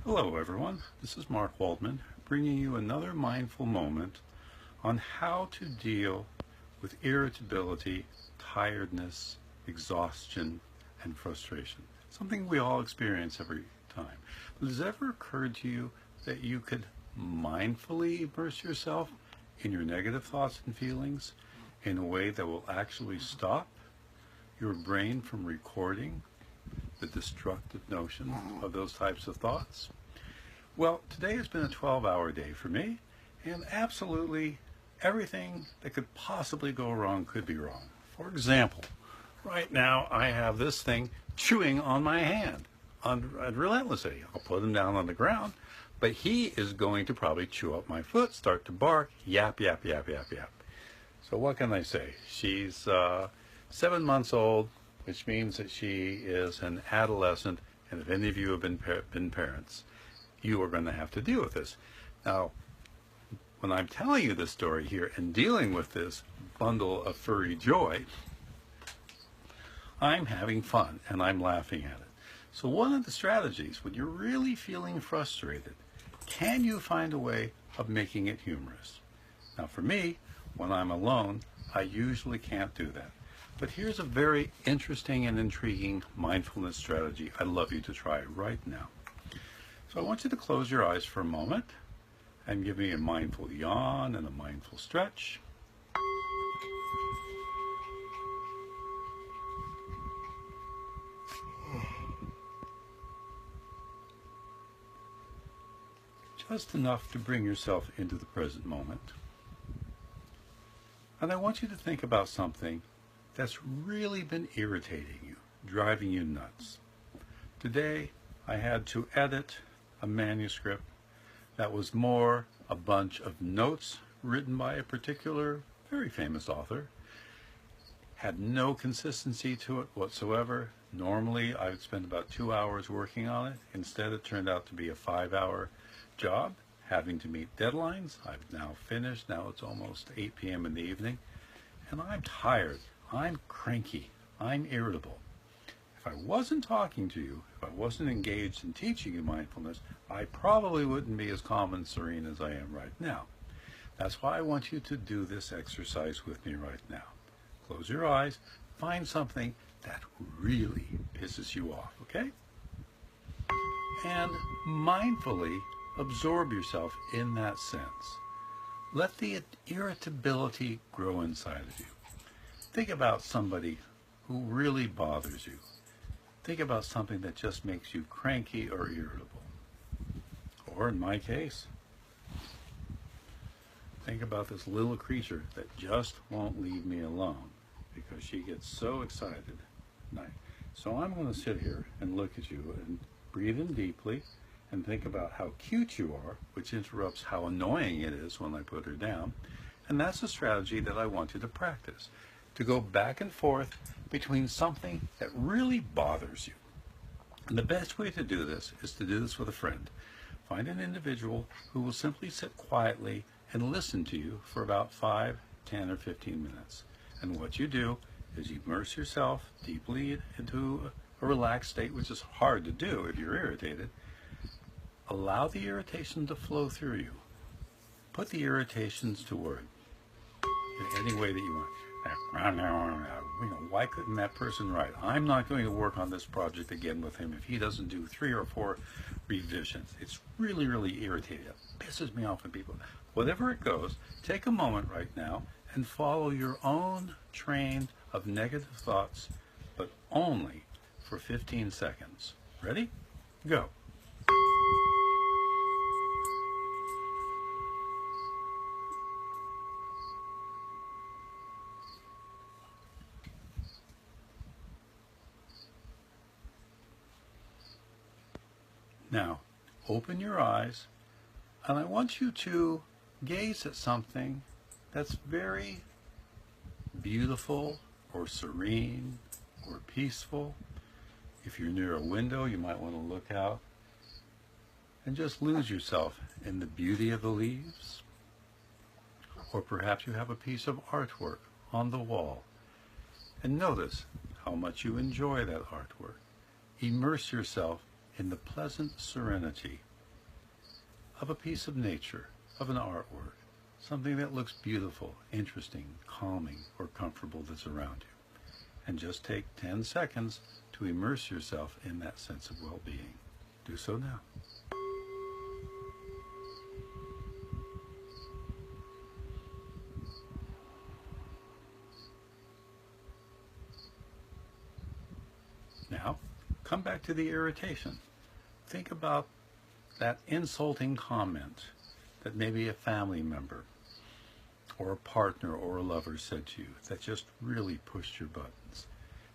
Hello everyone, this is Mark Waldman bringing you another mindful moment on how to deal with irritability, tiredness, exhaustion, and frustration. Something we all experience every time. But has it ever occurred to you that you could mindfully immerse yourself in your negative thoughts and feelings in a way that will actually stop your brain from recording the destructive notion of those types of thoughts? Well, today has been a 12-hour day for me, and absolutely everything that could possibly go wrong could be wrong. For example, right now I have this thing chewing on my hand relentlessly. I'll put him down on the ground, but he is going to probably chew up my foot, start to bark, yap, yap, yap, yap, yap. So what can I say? She's 7 months old, which means that she is an adolescent, and if any of you have been parents, you are going to have to deal with this. Now, when I'm telling you this story here and dealing with this bundle of furry joy, I'm having fun and I'm laughing at it. So one of the strategies when you're really feeling frustrated, can you find a way of making it humorous? Now for me, when I'm alone, I usually can't do that. But here's a very interesting and intriguing mindfulness strategy I'd love you to try right now. So I want you to close your eyes for a moment and give me a mindful yawn and a mindful stretch. Just enough to bring yourself into the present moment. And I want you to think about something that's really been irritating you, driving you nuts. Today, I had to edit a manuscript that was more a bunch of notes written by a particular very famous author. Had no consistency to it whatsoever. Normally, I would spend about 2 hours working on it. Instead, it turned out to be a 5-hour job, having to meet deadlines. I've now finished. Now it's almost 8 p.m. in the evening, and I'm tired. I'm cranky. I'm irritable. If I wasn't talking to you, if I wasn't engaged in teaching you mindfulness, I probably wouldn't be as calm and serene as I am right now. That's why I want you to do this exercise with me right now. Close your eyes, find something that really pisses you off, okay? And mindfully absorb yourself in that sense. Let the irritability grow inside of you. Think about somebody who really bothers you. Think about something that just makes you cranky or irritable. Or in my case, think about this little creature that just won't leave me alone because she gets so excited at night. So I'm going to sit here and look at you and breathe in deeply and think about how cute you are, which interrupts how annoying it is when I put her down. And that's a strategy that I want you to practice, to go back and forth between something that really bothers you. And the best way to do this is to do this with a friend. Find an individual who will simply sit quietly and listen to you for about 5, 10, or 15 minutes. And what you do is you immerse yourself deeply into a relaxed state, which is hard to do if you're irritated. Allow the irritation to flow through you. Put the irritations to word in any way that you want. Why couldn't that person write? I'm not going to work on this project again with him if he doesn't do 3 or 4 revisions. It's really, really irritating. It pisses me off when people... Whatever it goes, take a moment right now and follow your own train of negative thoughts, but only for 15 seconds. Ready? Go. Now, open your eyes, and I want you to gaze at something that's very beautiful or serene or peaceful. If you're near a window, you might want to look out and just lose yourself in the beauty of the leaves. Or perhaps you have a piece of artwork on the wall, and notice how much you enjoy that artwork. Immerse yourself in the pleasant serenity of a piece of nature, of an artwork, something that looks beautiful, interesting, calming, or comfortable that's around you. And just take 10 seconds to immerse yourself in that sense of well-being. Do so now. Now, come back to the irritation. Think about that insulting comment that maybe a family member or a partner or a lover said to you that just really pushed your buttons.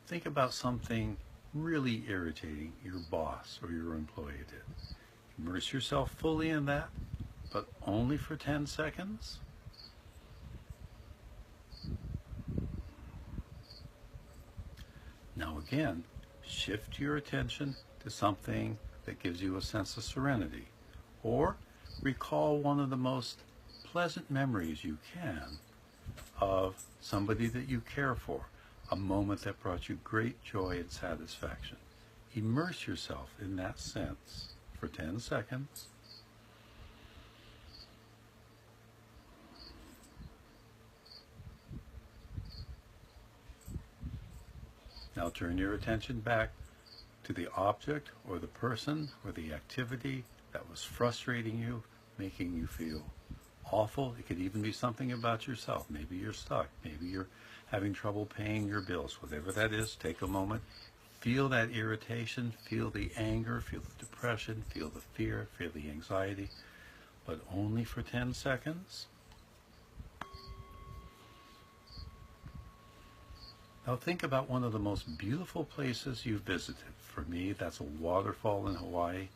Think about something really irritating your boss or your employee did. Immerse yourself fully in that, but only for 10 seconds. Now again, shift your attention to something that gives you a sense of serenity, or recall one of the most pleasant memories you can of somebody that you care for, a moment that brought you great joy and satisfaction. Immerse yourself in that sense for 10 seconds. Now turn your attention back to the object or the person or the activity that was frustrating you, making you feel awful. It could even be something about yourself. Maybe you're stuck. Maybe you're having trouble paying your bills. Whatever that is, take a moment. Feel that irritation, feel the anger, feel the depression, feel the fear, feel the anxiety, but only for 10 seconds. Now think about one of the most beautiful places you've visited. For me, that's a waterfall in Hawaii,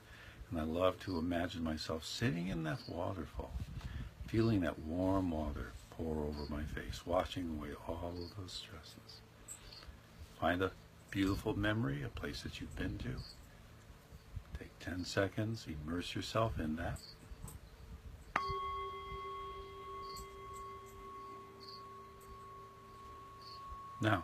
and I love to imagine myself sitting in that waterfall, feeling that warm water pour over my face, washing away all of those stresses. Find a beautiful memory, a place that you've been to. Take 10 seconds, immerse yourself in that. Now,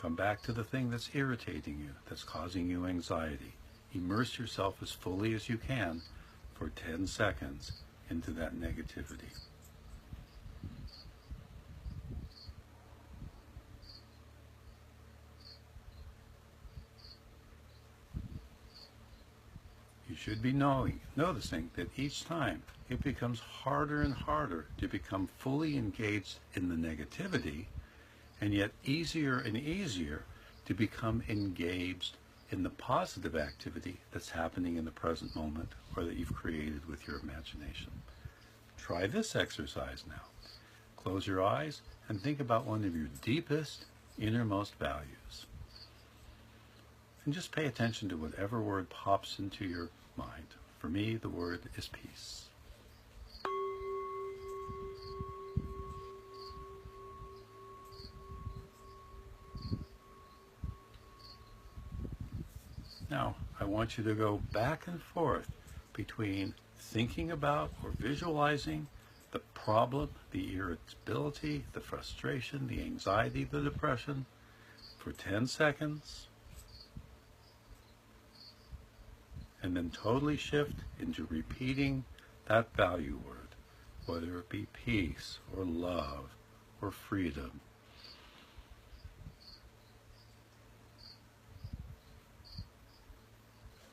come back to the thing that's irritating you, that's causing you anxiety. Immerse yourself as fully as you can for 10 seconds into that negativity. You should be noticing that each time it becomes harder and harder to become fully engaged in the negativity, and yet easier and easier to become engaged in the positive activity that's happening in the present moment or that you've created with your imagination. Try this exercise now. Close your eyes and think about one of your deepest, innermost values. And just pay attention to whatever word pops into your mind. For me, the word is peace. Now, I want you to go back and forth between thinking about or visualizing the problem, the irritability, the frustration, the anxiety, the depression for 10 seconds, and then totally shift into repeating that value word, whether it be peace or love or freedom.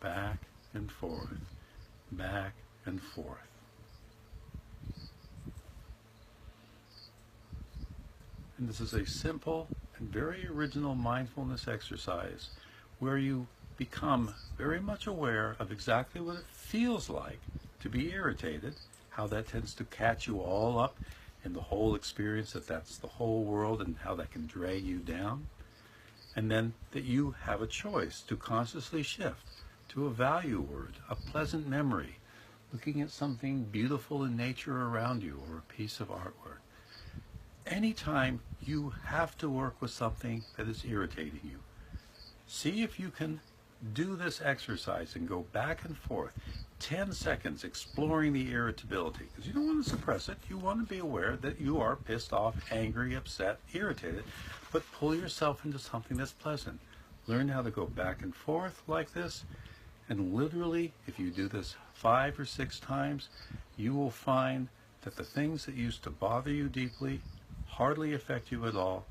Back and forth, back and forth. And this is a simple and very original mindfulness exercise where you become very much aware of exactly what it feels like to be irritated, how that tends to catch you all up in the whole experience, that that's the whole world, and how that can drag you down. And then that you have a choice to consciously shift to a value word, a pleasant memory, looking at something beautiful in nature around you or a piece of artwork. Anytime you have to work with something that is irritating you, see if you can do this exercise and go back and forth 10 seconds exploring the irritability, because you don't want to suppress it. You want to be aware that you are pissed off, angry, upset, irritated, but pull yourself into something that's pleasant. Learn how to go back and forth like this, And literally, if you do this 5 or 6 times, you will find that the things that used to bother you deeply hardly affect you at all,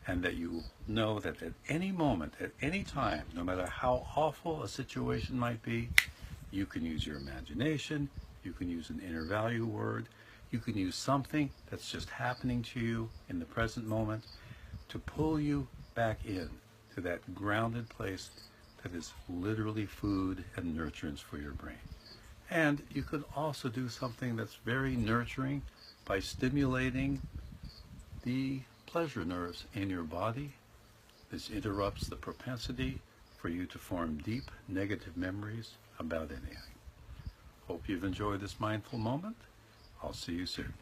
and that you know that at any moment, at any time, no matter how awful a situation might be, you can use your imagination, you can use an inner value word, you can use something that's just happening to you in the present moment to pull you back in to that grounded place that is literally food and nurturance for your brain. And you could also do something that's very nurturing by stimulating the pleasure nerves in your body. This interrupts the propensity for you to form deep negative memories about anything. Hope you've enjoyed this mindful moment. I'll see you soon.